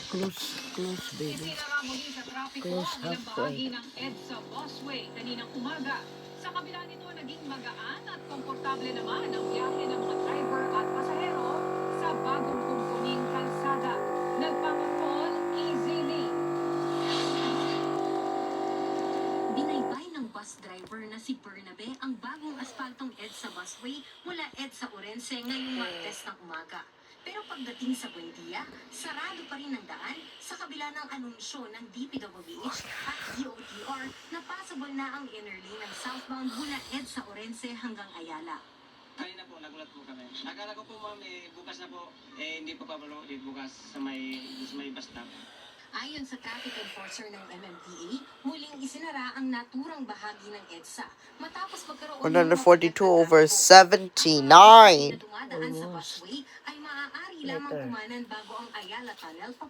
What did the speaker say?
Close, baby. Isinara muli sa trapiko Close ang ilang halfway. bahagi ng EDSA busway kaninang umaga. Sa kabila nito, naging magaan at komportable naman ang biyahe ng mga driver at pasahero sa bagong kumpuning kalsada. Nagpapakol easily. Binaybay ng bus driver na si Bernabe ang bagong aspaltong EDSA busway mula EDSA Orense ngayong Martes ng umaga. Pero pagdating sa Buendia, sarado pa rin ang daan sa kabila ng anunsyo ng DPWH at DOTR na possible na ang inner lane ng southbound mula EDSA Orense hanggang Ayala. Kanina po, nagulat po kami. Akala ko po ma'am, bukas na po, hindi po pa bukas sa may bus stop. Ayon sa traffic enforcer ng MMDA, muling isinara ang naturang bahagi ng EDSA matapos magkaroon ng 142/79. na dumadaan sa Almost. busway ay maaari lamang Later. kumanan bago ang Ayala Tunnel